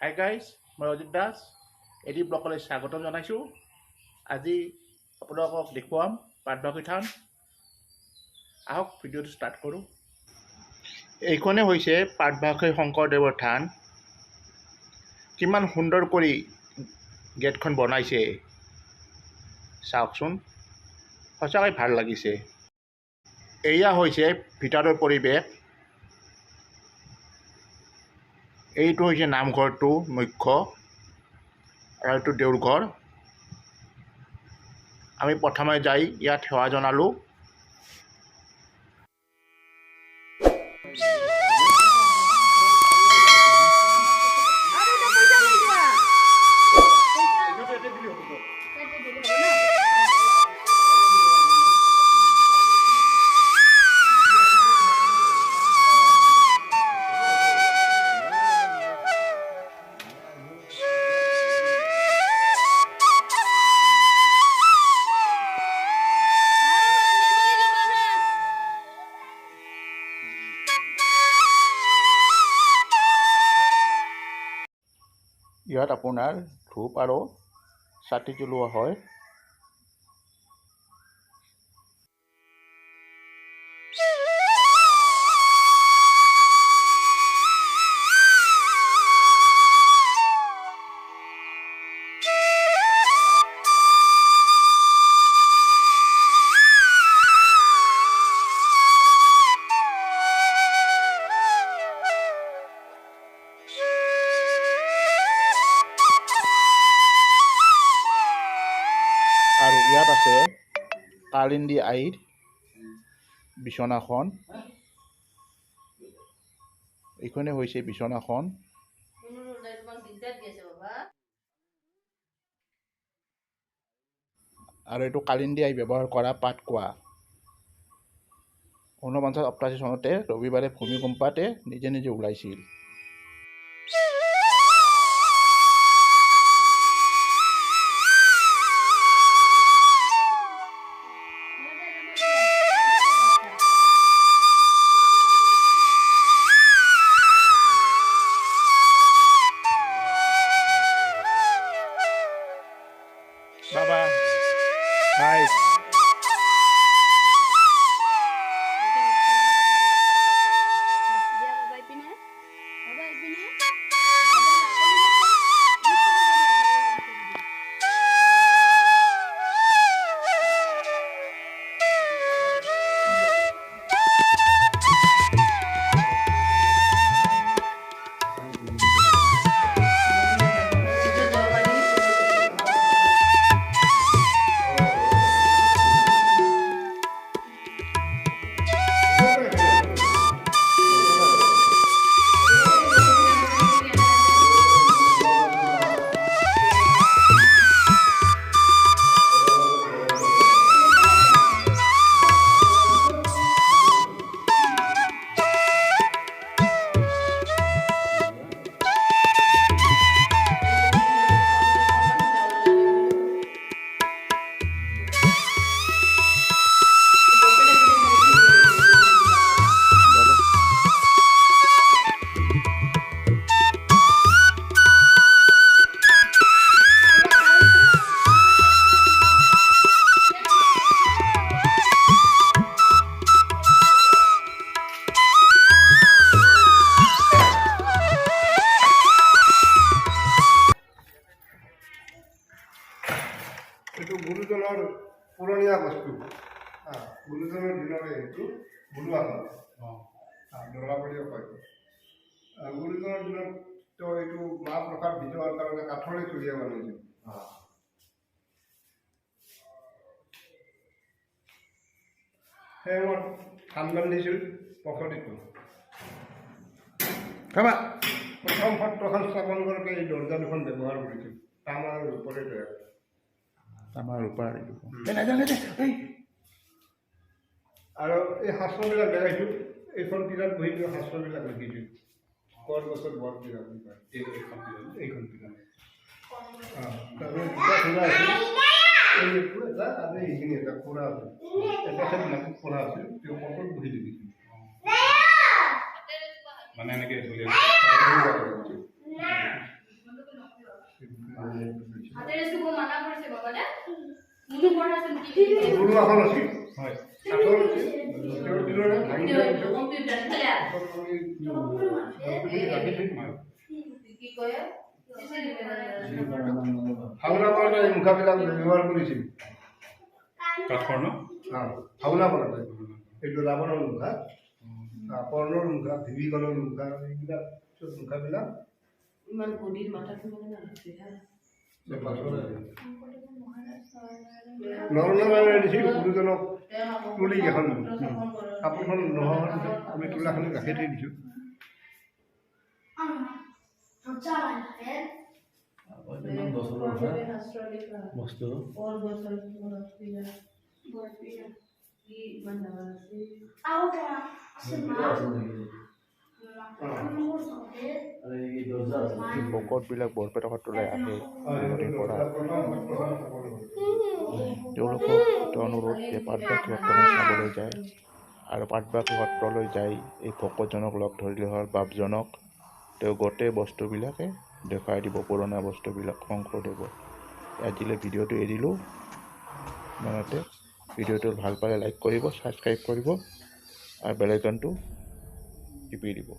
Hi guys, মই Ajit Das AD ব্লগলৈ স্বাগতম জনাইছোঁ। আজি আপোনালোকক দেখুৱাম পাটবাউসী থান। আহক ভিডিঅ'টো ষ্টাৰ্ট কৰোঁ। এইখনে হৈছে পাটবাউসী শংকৰদেৱৰ থান। কিমান সুন্দৰ কৰি গেটখন বনাইছে চাওকচোন, সঁচাকৈ ভাল লাগিছে। এয়া হৈছে ভিতৰৰ পৰিৱেশ। এইটো হৈছে নামঘৰটো মুখ্য আৰু এইটো দেউৰঘৰ। আমি প্ৰথমে যাই ইয়াত সেৱা জনালোঁ। ইয়াত আপোনাৰ ধূপ আৰু চাকি জ্বলোৱা হয়। আৰু ইয়াত আছে কালিন্দী আইৰ বিচনাখন। এইখনে হৈছে বিচনাখন। আৰু এইটো কালিন্দী আই ব্যৱহাৰ কৰা পাতকোৱা। 1988 চনতে ৰবিবাৰে ভূমিকম্পতে নিজে নিজে ওলাইছিল। বাবা হাই। এইটো গুৰুজনৰ পুৰণীয়া বস্তু। গুৰুজনৰ দিনৰে এইটো বনোৱা হয়। দৰা বুলিও কয়। গুৰুজনৰ দিনত তো এইটো মাহ প্ৰসাদ ভিতৰৰ কাৰণে কাঠৰে চুৰিয়া বনাইছিল। সেই সময়ত ধান বান্ধিছিল পথতিটো। প্ৰথম সত্ৰখন স্থাপন কৰোঁতে এই দৰ্জা দুখন ব্যৱহাৰ কৰিছিল। তামাৰ ৰূপৰে তৈয়াৰ। আৰু এই শাস্ত্ৰবিলাক দেখাইছোঁ। এইখন পীৰাত বহি পেলাই শাস্ত্ৰবিলাক লিখিছোঁ। বৰ বছৰ বৰ পীৰা বুলি কয় এইখন পীৰা। তাৰপিছত দুটা খুৰা আছিল। এইটো এটা আৰু এইখিনি এটা খুৰা আছিল। এটা ঠাইত মাটিত খুৰা আছিল। তেওঁ পথত বহি লিখিছিল। মানে এনেকৈ গুৰু এখন আছিল হয় কাঠৰ আছিল তেওঁৰ দিনৰে ভাঙি যোৱাৰ ভাওনা কৰোঁতে এই মুখাবিলাক ব্যৱহাৰ কৰিছিল কাঠৰ ন ভাওনা কৰোঁতে এইটো ৰাৱণৰ মুখা কৰ্ণৰ মুখা ভিভিকণৰ মুখা এইবিলাক চব মুখাবিলাক ইমান গদিৰ মাথাটো মানে নালাগে নৰনাৰায়ণে দিছিল গুৰুজনক তুলি এখন কাপোৰখন নোহোৱাৰ পিছত আমি তোলাখনি গাখীৰ দি দিছোঁ ইমান বছৰৰ বস্তু ভকতবিলাক বৰপেটাত ওলাই আহে নদীৰ পৰা তেওঁলোকক এটা অনুৰোধ যে পাটবাকী সত্ৰখন চাবলৈ যায় আৰু পাটবাকী সত্ৰলৈ যাই এই ভকতজনক লগ ধৰিলে হ'ল বাপজনক তেওঁ গোটেই বস্তুবিলাকে দেখুৱাই দিব পুৰণা বস্তুবিলাক শংকৰদেৱৰ আজিলৈ ভিডিঅ'টো এৰিলোঁ ইমানতে ভিডিঅ'টো ভাল পালে লাইক কৰিব ছাবস্ক্ৰাইব কৰিব আৰু বেল আইকনটো টিপি দিব